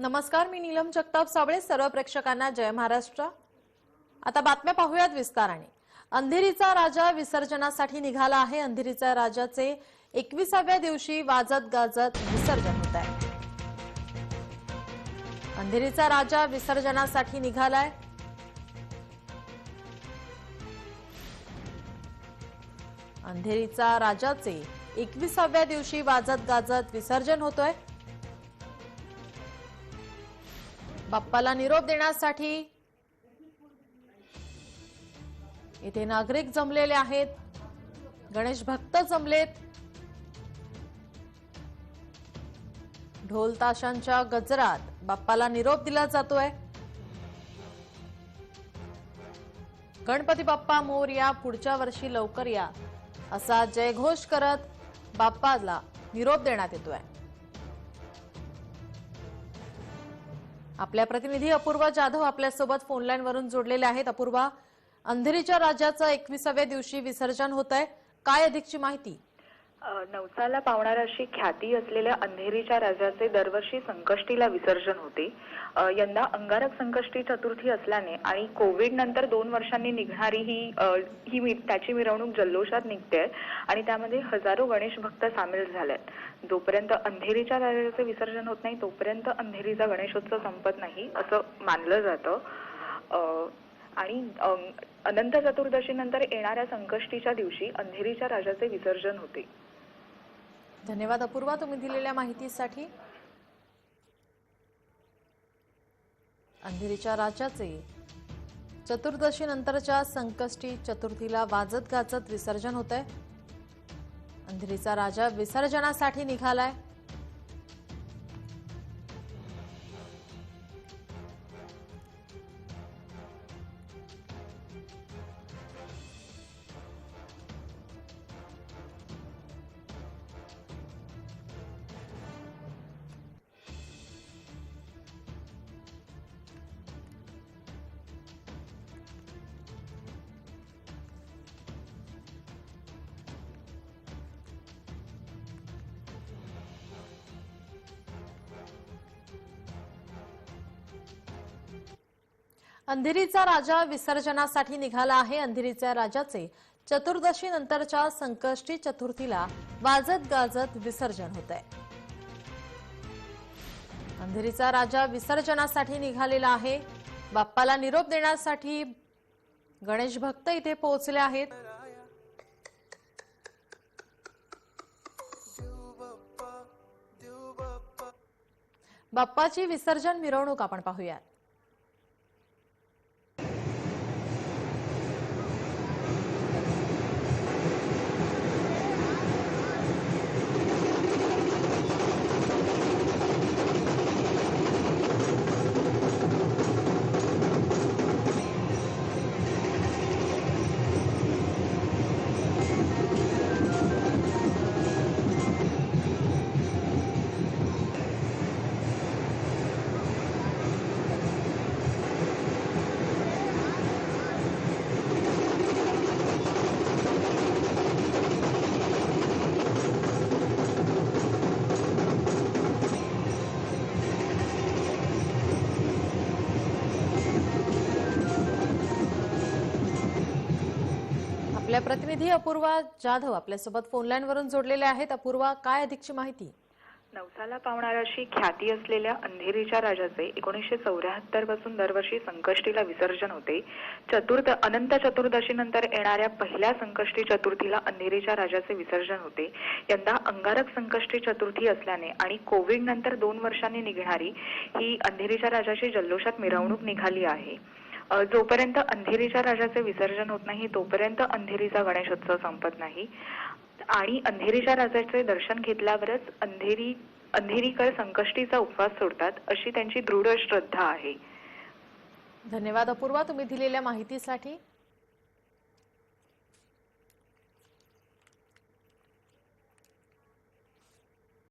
नमस्कार, मी नीलम जगताप साबळे. सर्व प्रेक्षकांना जय महाराष्ट्र. आता बातम्या पाहूयात विस्ताराने. अंधेरीचा राजा विसर्जनासाठी निघाला आहे. अंधेरीच्या राजाचे 21व्या दिवशी वाजत गाजत विसर्जन होत आहे. अंधेरीचा राजा विसर्जनासाठी निघालाय. अंधेरीचा राजाचे 21व्या दिवशी वाजत गाजत विसर्जन होतोय. बाप्पाला निरोप देण्यासाठी इथे नागरिक जमलेले आहेत. गणेश भक्त जमलेत. ढोल ताशांच्या गजरात बाप्पाला निरोप दिला जातोय. गणपती बाप्पा मोरया, पुढच्या वर्षी लवकर या असा जयघोष करत बाप्पाला निरोप देण्यात येतोय. आपल्या प्रतिनिधी अपूर्वा जाधव आपल्यासोबत फोनलाईन वरून जोडलेले आहेत. अपूर्वा, अंधेरीच्या राजाचं 21व्या दिवशी विसर्जन होत आहे. काय अधिकची माहिती? नवसाला पावणारी अशी ख्याती असलेल्या अंधेरीच्या राजाचे दरवर्षी संकष्टीला विसर्जन होते. यंदा अंगारक संकष्टी चतुर्थी असल्याने आणि कोविड नंतर 2 वर्षांनी निघणारी ही त्याची मिरवणूक जल्लोषात निघते आणि त्यामध्ये हजारो गणेश भक्त सामील झालेत. जोपर्यंत अंधेरीच्या राजाचे विसर्जन होत नाही तोपर्यंत अंधेरीचा गणेशोत्सव संपत नाही असं मानलं जातं. आणि अनंत चतुर्दशी नंतर येणाऱ्या संकष्टीच्या दिवशी अंधेरीच्या राजाचे विसर्जन होते. धन्यवाद अपूर्वा, तुम्ही दिलेल्या माहितीसाठी. अंधेरीच्या राजाचे चतुर्दशी नंतरच्या संकष्टी चतुर्थीला वाजत गाजत विसर्जन होत आहे. अंधेरीचा राजा विसर्जनासाठी निघालाय. अंधेरीचा राजा विसर्जनासाठी निघाला आहे. अंधेरीच्या राजाचे चतुर्दशी नंतरच्या संकष्टी चतुर्थीला वाजत गाजत विसर्जन होत आहे. अंधेरीचा राजा विसर्जनासाठी निघालेला आहे. बाप्पाला निरोप देण्यासाठी गणेश भक्त इथे पोहोचले आहेत. बाप्पाची विसर्जन मिरवणूक आपण पाहूयात. आपल्या प्रतिनिधी अपूर्वा जाधव आपल्यासोबत फोनलाईन वरून जोडलेले आहेत. अपूर्वा, काय अधिकची माहिती? नवसाला पावणारी अशी ख्याती असलेल्या अंधेरीच्या राजाचे 1974 पासून दरवर्षी संकष्टीला विसर्जन होते. अनंत चतुर्दशी नंतर येणाऱ्या पहिल्या संकष्टी चतुर्थीला अंधेरीच्या राजाचे विसर्जन होते. यंदा अंगारक संकष्टी चतुर्थी असल्याने आणि कोविड नंतर 2 वर्षांनी निघणारी ही अंधेरीच्या राजाची जल्लोषात मिरवणूक निघाली आहे. जोपर्यंत अंधेरीच्या राजाचे विसर्जन होत नाही तोपर्यंत अंधेरीचा गणेशोत्सव संपत नाही आणि अंधेरीच्या राजाचे दर्शन घेतल्यावरच अंधेरीकर संकष्टीचा उपवास सोडतात अशी त्यांची दृढ श्रद्धा आहे. धन्यवाद अपूर्वा, तुम्ही दिलेल्या माहितीसाठी.